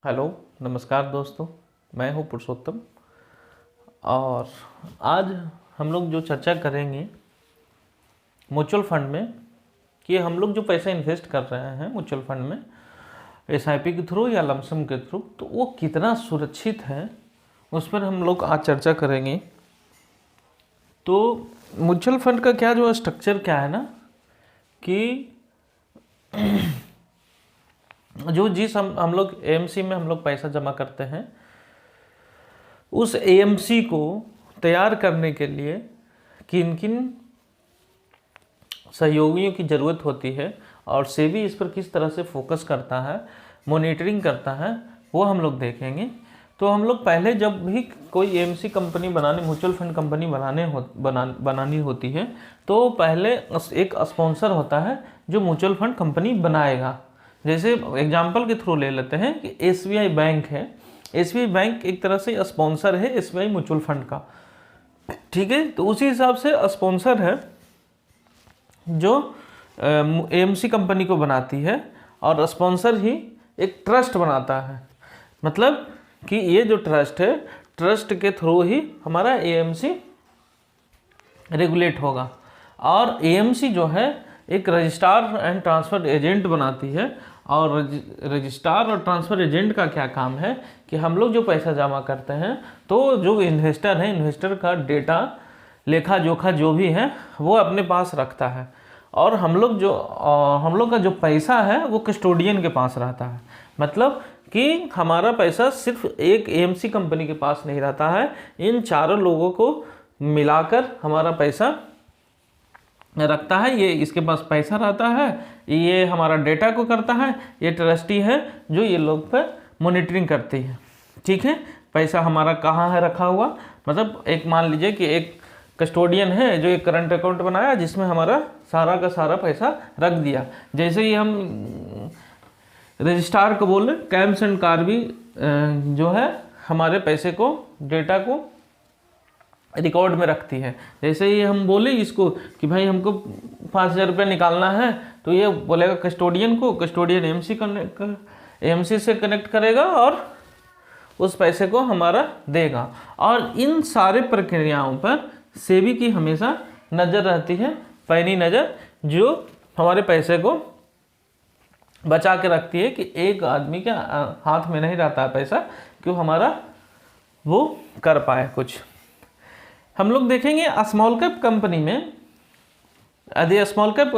Hello, नमस्कार दोस्तों। मैं हूं पुरुषोत्तम और आज हम लोग जो चर्चा करेंगे म्यूचुअल फंड में कि हम लोग जो पैसा इन्वेस्ट कर रहे हैं म्यूचुअल फंड में एसआईपी के थ्रू या लमसम के थ्रू, तो वो कितना सुरक्षित है उस पर हम लोग आज चर्चा करेंगे। तो म्यूचुअल फंड का क्या जो स्ट्रक्चर क्या है ना कि जो जिस हम लोग एएमसी में हम लोग पैसा जमा करते हैं, उस एएमसी को तैयार करने के लिए किन किन सहयोगियों की ज़रूरत होती है और सेबी इस पर किस तरह से फोकस करता है, मॉनिटरिंग करता है, वो हम लोग देखेंगे। तो हम लोग पहले जब भी कोई AMC company mutual fund company बनानी होती है, तो पहले एक स्पॉन्सर होता है जो म्यूचुअल फंड कंपनी बनाएगा। जैसे एग्जाम्पल के थ्रू ले लेते हैं कि एसबीआई बैंक है। एसबीआई बैंक एक तरह से स्पॉन्सर है एसबीआई म्यूचुअल फंड का, ठीक है। तो उसी हिसाब से स्पॉन्सर है जो एएमसी कंपनी को बनाती है, और स्पॉन्सर ही एक ट्रस्ट बनाता है। मतलब कि ये जो ट्रस्ट है, ट्रस्ट के थ्रू ही हमारा एएमसी रेगुलेट होगा। और एएमसी जो है एक रजिस्ट्रार एंड ट्रांसफर एजेंट बनाती है। और रजिस्ट्रार और ट्रांसफ़र एजेंट का क्या काम है कि हम लोग जो पैसा जमा करते हैं, तो जो इन्वेस्टर है, इन्वेस्टर का डेटा, लेखा जोखा जो भी है वो अपने पास रखता है। और हम लोग का जो पैसा है वो कस्टोडियन के पास रहता है। मतलब कि हमारा पैसा सिर्फ एक एएमसी कंपनी के पास नहीं रहता है, इन चारों लोगों को मिलाकर हमारा पैसा रखता है। ये इसके पास पैसा रहता है, ये हमारा डेटा को करता है, ये ट्रस्टी है जो ये लोग पर मॉनिटरिंग करती है, ठीक है। पैसा हमारा कहाँ है रखा हुआ, मतलब एक मान लीजिए कि एक कस्टोडियन है जो एक करंट अकाउंट बनाया जिसमें हमारा सारा का सारा पैसा रख दिया। जैसे ही हम रजिस्ट्रार को बोले, कैम्स एंड कार्बी जो है हमारे पैसे को, डेटा को रिकॉर्ड में रखती है। जैसे ही हम बोले इसको कि भाई हमको 5,000 रुपये निकालना है, तो ये बोलेगा कस्टोडियन को, कस्टोडियन एएमसी से कनेक्ट करेगा और उस पैसे को हमारा देगा। और इन सारे प्रक्रियाओं पर सेबी की हमेशा नज़र रहती है, पैनी नज़र, जो हमारे पैसे को बचा के रखती है कि एक आदमी के हाथ में नहीं रहता है पैसा, क्यों हमारा वो कर पाए कुछ। हम लोग देखेंगे स्मॉल कैप कंपनी में, यदि स्मॉल कैप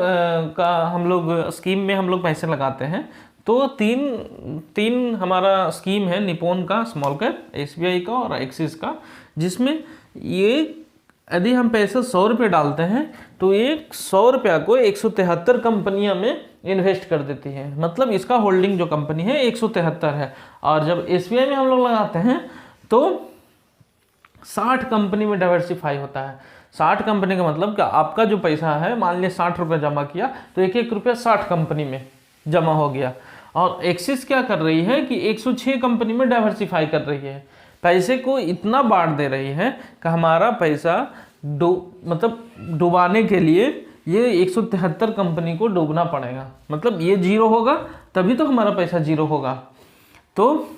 का हम लोग स्कीम में हम लोग पैसे लगाते हैं, तो तीन हमारा स्कीम है निपोन का, स्मॉल कैप, एसबीआई का और एक्सिस का, जिसमें ये यदि हम पैसे 100 रुपये डालते हैं तो एक 100 रुपया को 173 कंपनियां में इन्वेस्ट कर देती है। मतलब इसका होल्डिंग जो कंपनी है 173 है। और जब एसबीआई में हम लोग लगाते हैं तो 60 कंपनी में डाइवर्सिफाई होता है। 60 कंपनी का मतलब कि आपका जो पैसा है, मान लिया 60 रुपये जमा किया तो एक एक रुपया 60 कंपनी में जमा हो गया। और एक्सिस क्या कर रही है कि 106 कंपनी में डाइवर्सिफाई कर रही है, पैसे को इतना बांट दे रही है कि हमारा पैसा डुबाने के लिए ये 173 कंपनी को डूबना पड़ेगा। मतलब ये जीरो होगा तभी तो हमारा पैसा जीरो होगा। तो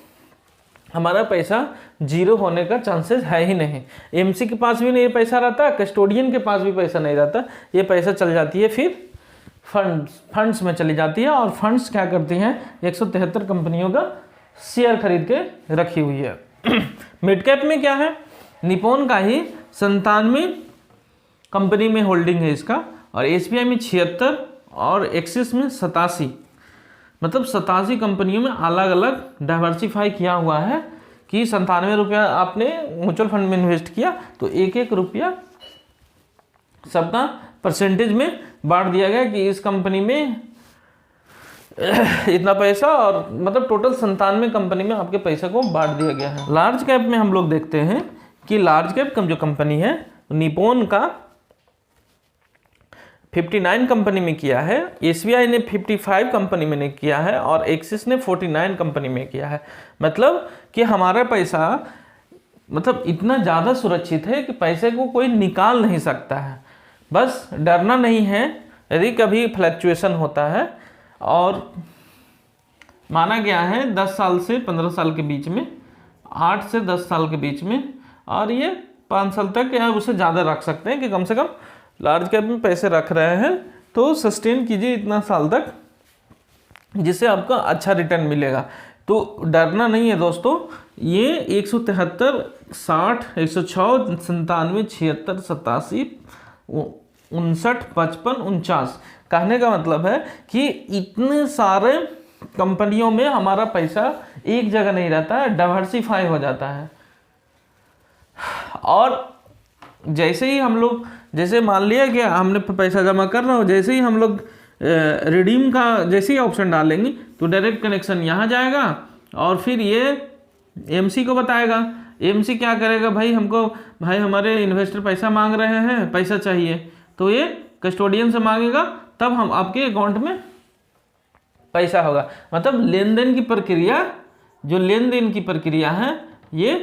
हमारा पैसा जीरो होने का चांसेस है ही नहीं। एएमसी के पास भी नहीं पैसा रहता, कस्टोडियन के पास भी पैसा नहीं रहता। ये पैसा चल जाती है फिर फंड्स में चली जाती है, और फंड्स क्या करती हैं, 173 कंपनियों का शेयर खरीद के रखी हुई है। मिड कैप में क्या है, निपोन का ही 97 कंपनी में होल्डिंग है इसका, और एसबीआई में 76 और एक्सिस में 87। मतलब 87 कंपनियों में अलग अलग डाइवर्सिफाई किया हुआ है कि 97 रुपया आपने म्यूचुअल फंड में इन्वेस्ट किया तो एक एक रुपया सबका परसेंटेज में बांट दिया गया कि इस कंपनी में इतना पैसा, और मतलब टोटल 97 कंपनी में आपके पैसे को बांट दिया गया है। लार्ज कैप में हम लोग देखते हैं कि लार्ज कैप जो कंपनी है, निपोन का 59 कंपनी में किया है, एसबीआई ने 55 कंपनी में किया है, और एक्सिस ने 49 कंपनी में किया है। मतलब कि हमारा पैसा मतलब इतना ज़्यादा सुरक्षित है कि पैसे को कोई निकाल नहीं सकता है। बस डरना नहीं है, यदि कभी फ्लक्चुएशन होता है और माना गया है 10 साल से 15 साल के बीच में, 8 से 10 साल के बीच में, और ये 5 साल तक या उससे ज़्यादा रख सकते हैं कि कम से कम लार्ज कैप में पैसे रख रहे हैं तो सस्टेन कीजिए इतना साल तक, जिससे आपका अच्छा रिटर्न मिलेगा। तो डरना नहीं है दोस्तों। ये 173, 60, 106, 97, 76, 87, 59, 55, 49, कहने का मतलब है कि इतने सारे कंपनियों में हमारा पैसा एक जगह नहीं रहता है, डाइवर्सिफाई हो जाता है। और जैसे ही हम लोग, जैसे मान लिया कि हमने पैसा जमा कर रहा हो, जैसे ही हम लोग रिडीम का जैसे ही ऑप्शन डालेंगे तो डायरेक्ट कनेक्शन यहाँ जाएगा और फिर ये एमसी को बताएगा। एमसी क्या करेगा, भाई हमको, भाई हमारे इन्वेस्टर पैसा मांग रहे हैं, पैसा चाहिए, तो ये कस्टोडियन से मांगेगा, तब हम आपके अकाउंट में पैसा होगा। मतलब लेन देन की प्रक्रिया, जो लेन देन की प्रक्रिया है ये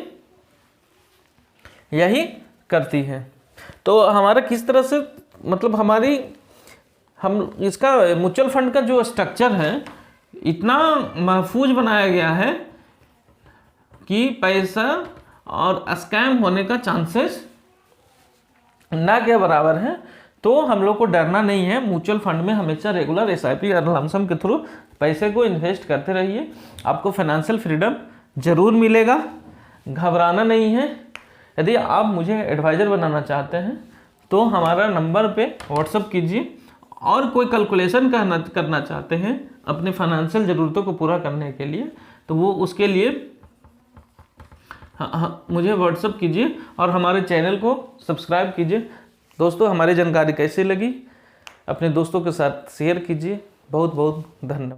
यही करती है। तो हमारा किस तरह से, मतलब हमारी, हम इसका म्यूचुअल फंड का जो स्ट्रक्चर है इतना महफूज बनाया गया है कि पैसा और स्कैम होने का चांसेस ना के बराबर है। तो हम लोग को डरना नहीं है। म्यूचुअल फंड में हमेशा रेगुलर एसआईपी और लमसम के थ्रू पैसे को इन्वेस्ट करते रहिए, आपको फाइनेंशियल फ्रीडम जरूर मिलेगा, घबराना नहीं है। यदि आप मुझे एडवाइज़र बनाना चाहते हैं तो हमारा नंबर पे व्हाट्सअप कीजिए, और कोई कैलकुलेशन करना चाहते हैं अपने फाइनेंशियल ज़रूरतों को पूरा करने के लिए, तो वो उसके लिए मुझे व्हाट्सअप कीजिए और हमारे चैनल को सब्सक्राइब कीजिए। दोस्तों, हमारी जानकारी कैसी लगी अपने दोस्तों के साथ शेयर कीजिए। बहुत बहुत धन्यवाद।